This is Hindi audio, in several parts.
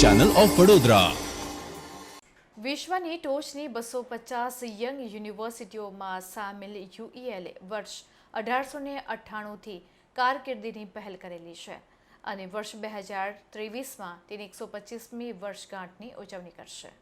Channel of Vadodara. વિશ્વની ટોચની 250 યંગ યુનિવર્સિટીઓમાં સામેલ યુઈએલે વર્ષ 1898થી કારકિર્દીની પહેલ કરેલી છે અને વર્ષ 2023માં તેની 125મી વર્ષગાંઠની ઉજવણી કરશે।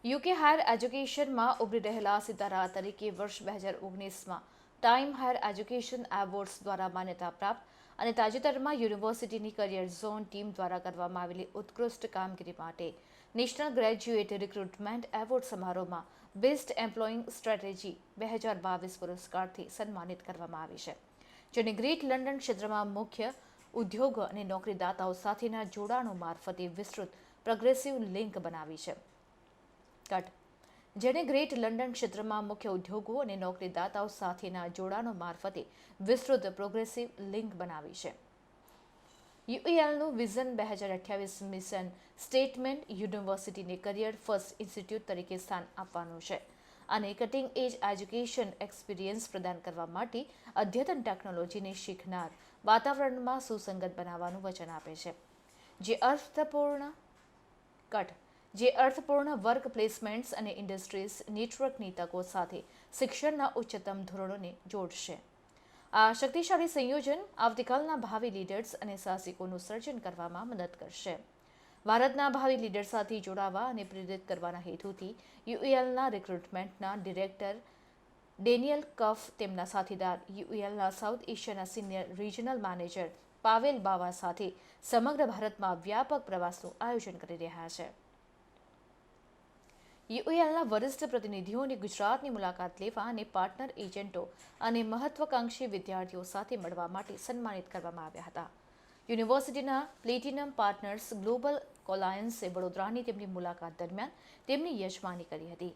યુકે હાયર એજ્યુકેશનમાં ઉભરી રહેલા સિતારા તરીકે વર્ષ 2019માં ટાઈમ હાયર એજ્યુકેશન એવોર્ડ્સ દ્વારા માન્યતા પ્રાપ્ત અને તાજેતરમાં યુનિવર્સિટીની કરિયર ઝોન ટીમ દ્વારા કરવામાં આવેલી ઉત્કૃષ્ટ કામગીરી માટે નેશનલ ગ્રેજ્યુએટ રિક્રુટમેન્ટ એવોર્ડ સમારોહમાં બેસ્ટ એમ્પ્લોયિંગ સ્ટ્રેટેજી 2022 પુરસ્કારથી સન્માનિત કરવામાં આવી છે, જેને ગ્રેટ લંડન ક્ષેત્રમાં મુખ્ય ઉદ્યોગો અને નોકરીદાતાઓ સાથેના જોડાણો મારફતે વિસ્તૃત પ્રોગ્રેસિવ લિંક બનાવી છે। જેને ગ્રેટ લંડન ક્ષેત્રમાં મુખ્ય ઉદ્યોગો અને નોકરીદાતાઓ સાથેના જોડાણો મારફતે વિસ્તૃત પ્રોગ્રેસિવ લિંક બનાવી છે। યુઈએલનું વિઝન 2028 મિશન સ્ટેટમેન્ટ યુનિવર્સિટીને કરિયર ફર્સ્ટ ઇન્સ્ટિટ્યૂટ તરીકે સ્થાન આપવાનું છે અને કટિંગ એજ એજ્યુકેશન એક્સપિરિયન્સ પ્રદાન કરવા માટે અદ્યતન ટેકનોલોજીને શીખનાર વાતાવરણમાં સુસંગત બનાવવાનું વચન આપે છે, જે અર્થપૂર્ણ વર્ક પ્લેસમેન્ટ્સ અને ઇન્ડસ્ટ્રીઝ નેટવર્કની તકો સાથે શિક્ષણના ઉચ્ચતમ ધોરણોને જોડશે। આ શક્તિશાળી સંયોજન આવતીકાલના ભાવિ લીડર્સ અને સાહસિકોનું સર્જન કરવામાં મદદ કરશે। ભારતના ભાવિ લીડર સાથે જોડાવા અને પ્રેરિત કરવાના હેતુથી યુઈએલના રિક્રુટમેન્ટના ડિરેક્ટર ડેનિયલ કફ તેમના સાથીદાર યુઈએલના સાઉથ એશિયાના સિનિયર રિજનલ મેનેજર પાવેલ બાવા સાથે સમગ્ર ભારતમાં વ્યાપક પ્રવાસનું આયોજન કરી રહ્યા છે। યુઈએલના વરિષ્ઠ પ્રતિનિધિઓને ગુજરાતની મુલાકાત લેવા અને પાર્ટનર એજન્ટો અને મહત્વાકાંક્ષી વિદ્યાર્થીઓ સાથે મળવા માટે સન્માનિત કરવામાં આવ્યા હતા। યુનિવર્સિટીના પ્લેટિનમ પાર્ટનર્સ ગ્લોબલ કોલાયન્સે વડોદરાની તેમની મુલાકાત દરમિયાન તેમની યજમાની કરી હતી।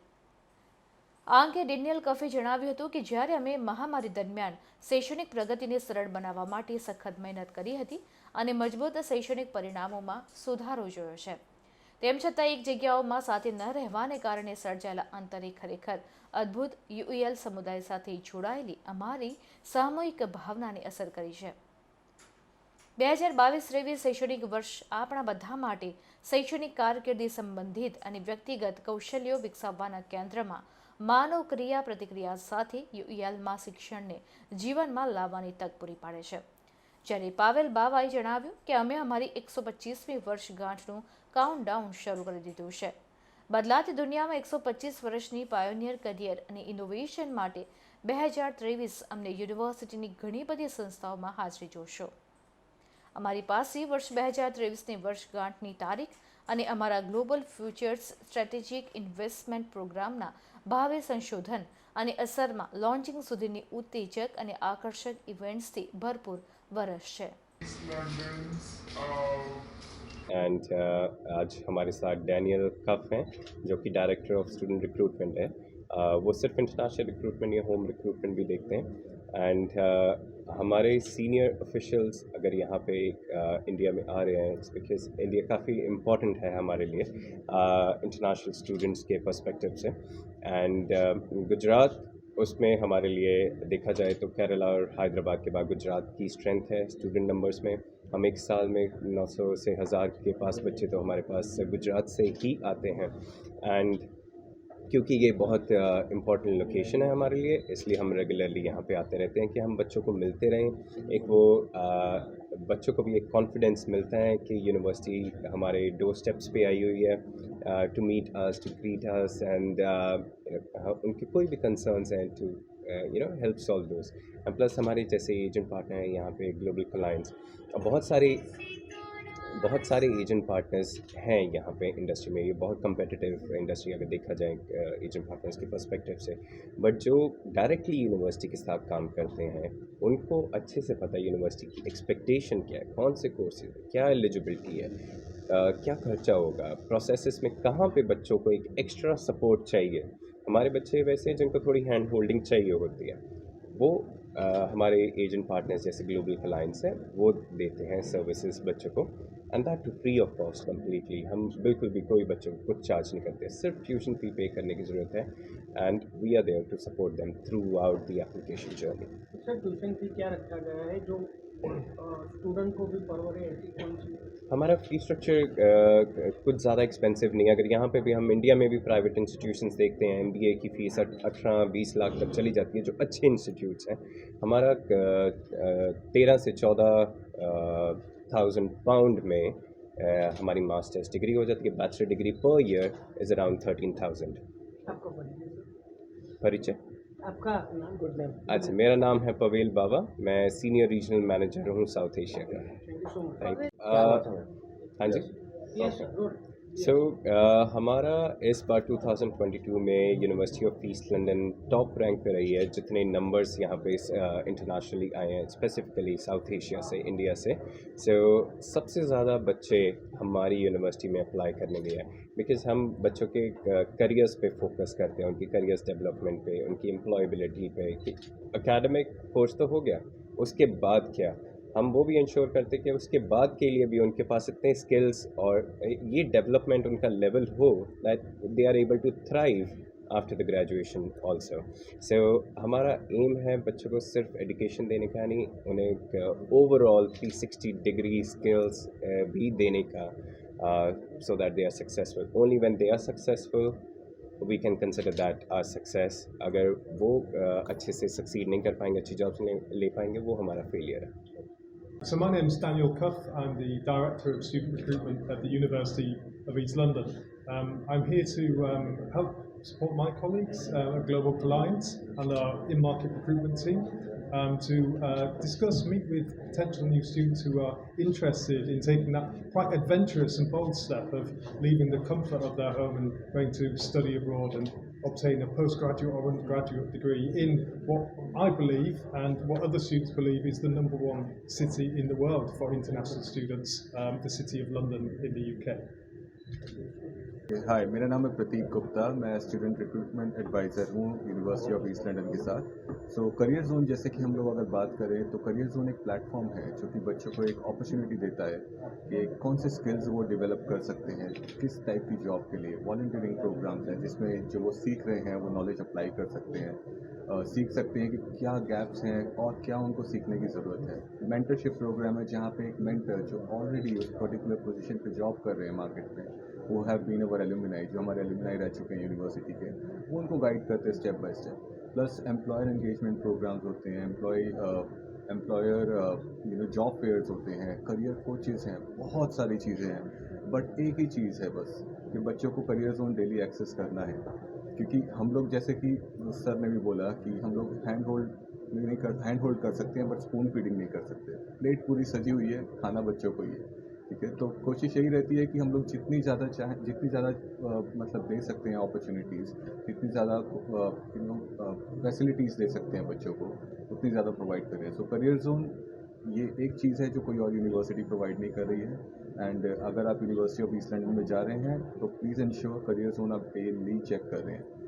આ અંગે ડેનિયલ કફે જણાવ્યું હતું કે જ્યારે અમે મહામારી દરમિયાન શૈક્ષણિક પ્રગતિને સરળ બનાવવા માટે સખત મહેનત કરી હતી અને મજબૂત શૈક્ષણિક પરિણામોમાં સુધારો જોયો છે, તેમ છતાં એક જગ્યાઓમાં સાથે ન રહેવાને કારણે સર્જાયેલા અંતરે ખરેખર અદ્ભુત યુઈએલ સમુદાય સાથે જોડાયેલી અમારી સામૂહિક ભાવનાને અસર કરી છે। 2022-23 શૈક્ષણિક વર્ષ આપણા બધા માટે શૈક્ષણિક કારકિર્દી સંબંધિત અને વ્યક્તિગત કૌશલ્યો વિકસાવવાના કેન્દ્રમાં માનવ ક્રિયા પ્રતિક્રિયા સાથે યુઈએલમાં શિક્ષણને જીવનમાં લાવવાની તક પૂરી પાડે છે। જ્યારે પાવેલ બાવાએ જણાવ્યું કે અમે અમારી 125મી વર્ષગાંઠનું કાઉન્ટડાઉન શરૂ કરી દીધું છે। બદલાતી દુનિયામાં 125 વર્ષની પાયોનિયર કરિયર અને ઇનોવેશન માટે 2023 અમને યુનિવર્સિટીની ઘણી બધી સંસ્થાઓમાં હાજરી જોશો। અમારી પાસે વર્ષ 2023ની વર્ષગાંઠની તારીખ અને અમારા ગ્લોબલ ફ્યુચર્સ સ્ટ્રેટેજિક ઇન્વેસ્ટમેન્ટ પ્રોગ્રામના ભાવિ સંશોધન અને અસરમાં લોન્ચિંગ સુધીની ઉત્તેજક અને આકર્ષક ઇવેન્ટ્સથી ભરપૂર વર્ષ છે। एंड आज हमारे साथ डैनियल कफ हैं जो कि डायरेक्टर ऑफ स्टूडेंट रिक्रूटमेंट है। वो सिर्फ इंटरनेशनल रिक्रूटमेंट या होम रिक्रूटमेंट भी देखते हैं। एंड हमारे सीनियर ऑफिशियल्स अगर यहाँ पे इंडिया में आ रहे हैं बिकॉज इंडिया काफ़ी इम्पॉर्टेंट है हमारे लिए इंटरनेशनल स्टूडेंट्स के पर्सपेक्टिव से। एंड गुजरात उसमें हमारे लिए देखा जाए तो केरला और हैदराबाद के बाद गुजरात की स्ट्रेंथ है स्टूडेंट नंबर्स में। हम एक साल में 900 से 1000 के पास बच्चे तो हमारे पास गुजरात से ही आते हैं। एंड क्योंकि ये बहुत इम्पॉर्टेंट लोकेशन है हमारे लिए, इसलिए हम रेगुलरली यहाँ पे आते रहते हैं कि हम बच्चों को मिलते रहें। एक वो बच्चों को भी एक कॉन्फिडेंस मिलता है कि यूनिवर्सिटी हमारे डोर स्टेप्स पे आई हुई है to meet us, to greet us and उनके कोई भी कंसर्न्स हैं to help solve those. And plus हमारे जैसे एजेंट पार्टनर हैं यहाँ पे ग्लोबल क्लाइंट्स और बहुत सारे एजेंट पार्टनर्स हैं यहाँ पे इंडस्ट्री में। ये बहुत कम्पिटिटिव इंडस्ट्री अगर देखा जाए एजेंट पार्टनर्स के पर्सपेक्टिव से। बट जो डायरेक्टली यूनिवर्सिटी के साथ काम करते हैं उनको अच्छे से पता है यूनिवर्सिटी की एक्सपेक्टेशन क्या है, कौन से कोर्सेज, क्या एलिजिबिलिटी है, क्या खर्चा होगा, प्रोसेसेस में कहाँ पे बच्चों को एक एक्स्ट्रा सपोर्ट चाहिए। हमारे बच्चे वैसे जिनको थोड़ी हैंड होल्डिंग चाहिए होती है वो हमारे एजेंट पार्टनर्स जैसे ग्लोबल क्लाइंट्स हैं वो देते हैं सर्विसेज बच्चों को and that too free of cost completely. हम बिल्कुल भी कोई बच्चों को कुछ चार्ज नहीं करते, सिर्फ ट्यूशन फी पे करने की ज़रूरत है and we are there to support them throughout the application journey. Sir tuition fee क्या रखा गया है जो स्टूडेंट को भी परवरे ऐसी कौन सी? हमारा फ़ी स्ट्रक्चर कुछ ज़्यादा एक्सपेंसिव नहीं है। अगर यहाँ पे भी हम इंडिया में भी प्राइवेट इंस्टीट्यूशंस देखते हैं, एमबीए की फ़ीस 18-20 लाख तक चली जाती है, जो अच्छे इंस्टीट्यूट्स हैं। हमारा 13 से 14 थाउजेंड पाउंड में हमारी मास्टर्स डिग्री हो जाती है। Bachelor degree per year is around 13,000। आपका परिचय? परिचय? आपका नाम? Good name. अच्छा, मेरा नाम है पवेल बाबा। मैं सीनियर रीजनल मैनेजर हूँ साउथ एशिया का। Thank you so much. Thank हाँ जी। Yes sir, good. सो हमारा इस बार 2022 में University of East London top rank पे रही है, जितने नंबर्स यहाँ पे इंटरनेशनली आए हैं, स्पेसिफिकली साउथ एशिया से, इंडिया से। सो सबसे ज़्यादा बच्चे हमारी यूनिवर्सिटी में अप्लाई करने गए हैं, बिकॉज़ हम बच्चों के करियर्स पे फोकस करते हैं, उनकी करियर्स डेवलपमेंट पे, उनकी एम्प्लॉयबिलिटी पे। कि एकेडमिक कोर्स तो हो गया, उसके बाद क्या, हम वो भी इंश्योर करते हैं कि उसके बाद के लिए भी उनके पास इतने स्किल्स और ये डेवलपमेंट उनका लेवल हो that they are able to thrive after the graduation also. So हमारा एम है बच्चों को सिर्फ एजुकेशन देने का नहीं, उन्हें एक ओवरऑल 360 डिग्री स्किल्स भी देने का, so that they are successful. Only when they are successful we can consider that our success. अगर वो अच्छे से सक्सीड नहीं कर पाएंगे, अच्छी जॉब्स नहीं ले पाएंगे, वो हमारा फेलियर है। So my name is Daniel Cuff. I'm the Director of Student Recruitment at the University of East London. I'm here to help support my colleagues at Global Alliance and our in-market recruitment team to meet with potential new students who are interested in taking that quite adventurous and bold step of leaving the comfort of their home and going to study abroad and obtain a postgraduate or undergraduate degree in what I believe and what other students believe is the number one city in the world for international students, the City of London in the UK. हाय, मेरा नाम है प्रतीक गुप्ता। मैं स्टूडेंट रिक्रूटमेंट एडवाइज़र हूँ यूनिवर्सिटी ऑफ ईस्ट लंदन के साथ। सो करियर जोन, जैसे कि हम लोग अगर बात करें तो करियर जोन एक प्लेटफॉर्म है जो कि बच्चों को एक अपॉर्चुनिटी देता है कि कौन से स्किल्स वो डेवलप कर सकते हैं, किस टाइप की जॉब के लिए। वॉलंटियरिंग प्रोग्राम्स हैं जिसमें जो वो सीख रहे हैं वो नॉलेज अप्लाई कर सकते हैं, सीख सकते हैं कि क्या गैप्स हैं और क्या उनको सीखने की ज़रूरत है। मेंटरशिप प्रोग्राम है जहाँ पे एक मेंटर जो ऑलरेडी उस पर्टिकुलर पोजीशन पे जॉब कर रहे हैं मार्केट में, वो हैव बीन अवर एलुमनाई, जो हमारे एलुमनाई रह चुके हैं यूनिवर्सिटी के, वो उनको गाइड करते हैं step by step. Plus employer engagement programmes होते हैं, एम्प्लॉयर जॉब फेयर्स होते हैं, करियर कोचेज़ हैं, बहुत सारी चीज़ें हैं। बट एक ही चीज़ है बस कि बच्चों को करियर जोन डेली एक्सेस करना है, क्योंकि हम लोग, जैसे कि सर ने भी बोला, कि हम लोग हैंड होल्ड कर सकते हैं बट स्पून फीडिंग नहीं कर सकते। प्लेट पूरी सजी हुई है, खाना बच्चों को ही है, ठीक है। तो कोशिश यही रहती है कि हम लोग जितनी ज़्यादा मतलब दे सकते हैं अपॉर्चुनिटीज़, जितनी ज़्यादा फैसिलिटीज़ दे सकते हैं बच्चों को, उतनी ज़्यादा प्रोवाइड करें। सो करियर जोन ये एक चीज़ है जो कोई और यूनिवर्सिटी प्रोवाइड नहीं कर रही है। एंड अगर आप यूनिवर्सिटी ऑफ ईस्ट लंदन में जा रहे हैं तो प्लीज़ इंश्योर करियर जोन आप डेली चेक कर रहे हैं।